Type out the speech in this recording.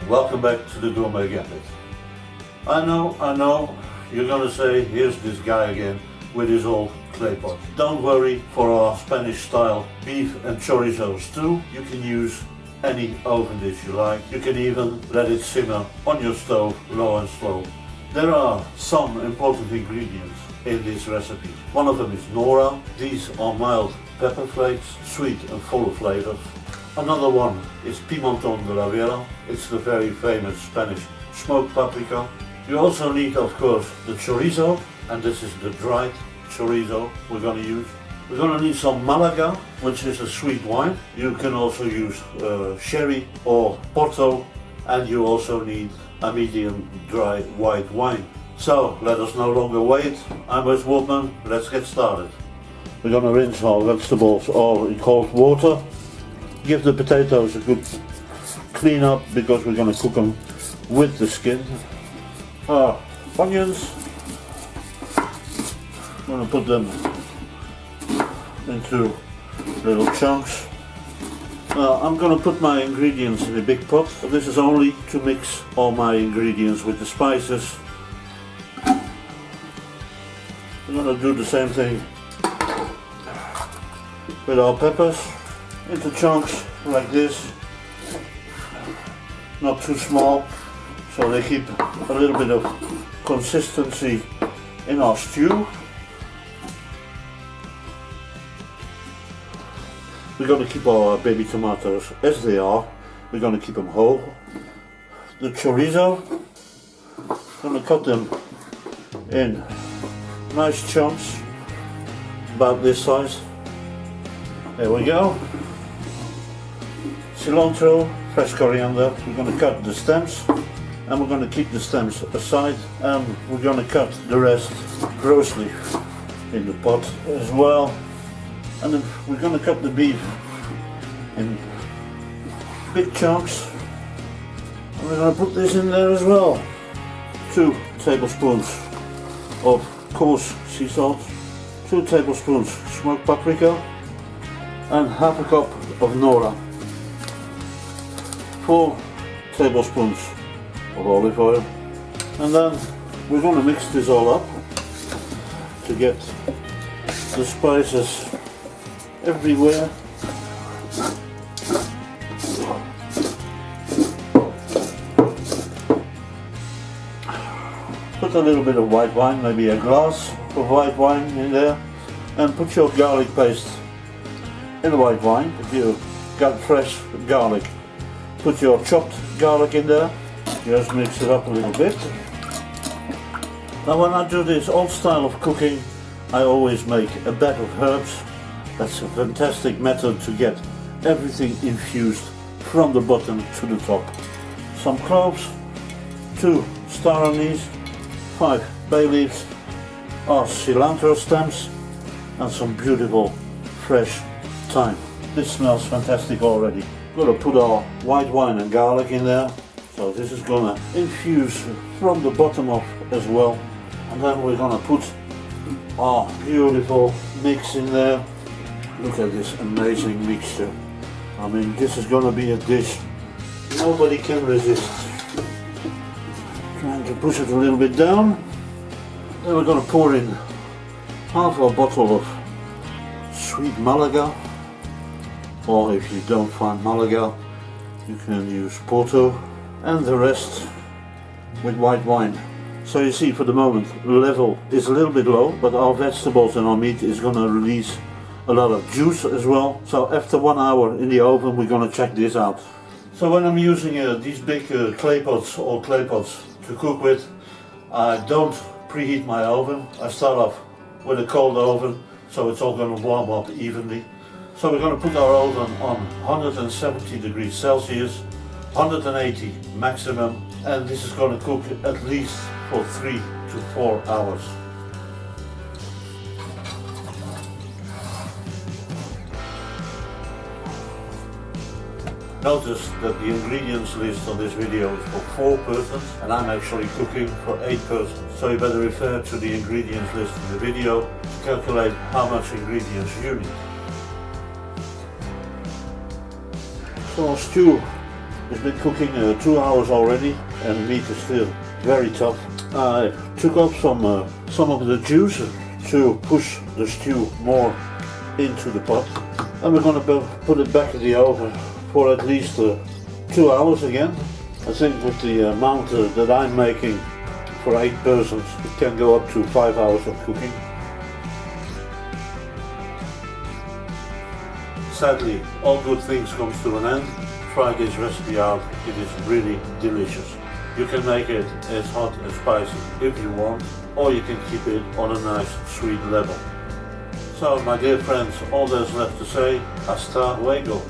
welcome back to the Gourmet Gambit. I know, you're gonna say, here's this guy again with his old clay pot. Don't worry, for our Spanish style beef and chorizo stew, you can use any oven dish you like. You can even let it simmer on your stove, low and slow. There are some important ingredients in this recipe. One of them is Nora. These are mild pepper flakes, sweet and full of flavors. Another one is Pimenton de la Vera. It's the very famous Spanish smoked paprika. You also need, of course, the chorizo, and this is the dried chorizo we're going to use. We're going to need some Malaga, which is a sweet wine. You can also use sherry or Porto, and you also need a medium dry white wine. So let us no longer wait. I'm Wes Woodman. Let's get started. We're going to rinse our vegetables all in cold water. Give the potatoes a good clean up because we're going to cook them with the skin. Onions, I'm going to put them into little chunks. I'm going to put my ingredients in a big pot. This is only to mix all my ingredients with the spices. I'm going to do the same thing with our peppers. Into chunks like this, not too small, so they keep a little bit of consistency in our stew. We're going to keep our baby tomatoes as they are. We're going to keep them whole. The chorizo, I'm going to cut them in nice chunks, about this size. There we go. Cilantro, fresh coriander. We're going to cut the stems, and we're going to keep the stems aside, and we're going to cut the rest grossly in the pot as well. And then we're going to cut the beef in big chunks, and we're going to put this in there as well. 2 tablespoons of coarse sea salt, 2 tablespoons smoked paprika, and half a cup of Nora. 4 tablespoons of olive oil, and then we're going to mix this all up to get the spices everywhere. Put a little bit of white wine, maybe a glass of white wine in there, and put your garlic paste in the white wine. If you got fresh garlic, put your chopped garlic in there, just mix it up a little bit. Now when I do this old style of cooking, I always make a bed of herbs. That's a fantastic method to get everything infused from the bottom to the top. Some cloves, 2 star anise, 5 bay leaves, our cilantro stems, and some beautiful fresh thyme. This smells fantastic already. We're going to put our white wine and garlic in there, so this is going to infuse from the bottom up as well. And then we're going to put our beautiful mix in there. Look at this amazing mixture. I mean, this is going to be a dish nobody can resist. Trying to push it a little bit down. Then we're going to pour in half a bottle of sweet Malaga. Or if you don't find Malaga, you can use Porto, and the rest with white wine. So you see, for the moment the level is a little bit low, but our vegetables and our meat is going to release a lot of juice as well. So after 1 hour in the oven, we're going to check this out. So when I'm using these big clay pots or clay pots to cook with, I don't preheat my oven. I start off with a cold oven, so it's all going to warm up evenly. So we're going to put our oven on 170 degrees Celsius, 180 maximum, and this is going to cook at least for 3 to 4 hours. Notice that the ingredients list on this video is for 4 persons, and I'm actually cooking for 8 persons. So you better refer to the ingredients list in the video to calculate how much ingredients you need. So our stew It's been cooking 2 hours already and the meat is still very tough. I took off some of the juice to push the stew more into the pot. And we're going to put it back in the oven for at least 2 hours again. I think with the amount that I'm making for 8 persons, it can go up to 5 hours of cooking. Sadly, all good things comes to an end. Try this recipe out, it is really delicious. You can make it as hot and spicy if you want, or you can keep it on a nice sweet level. So my dear friends, all there's left to say, hasta luego.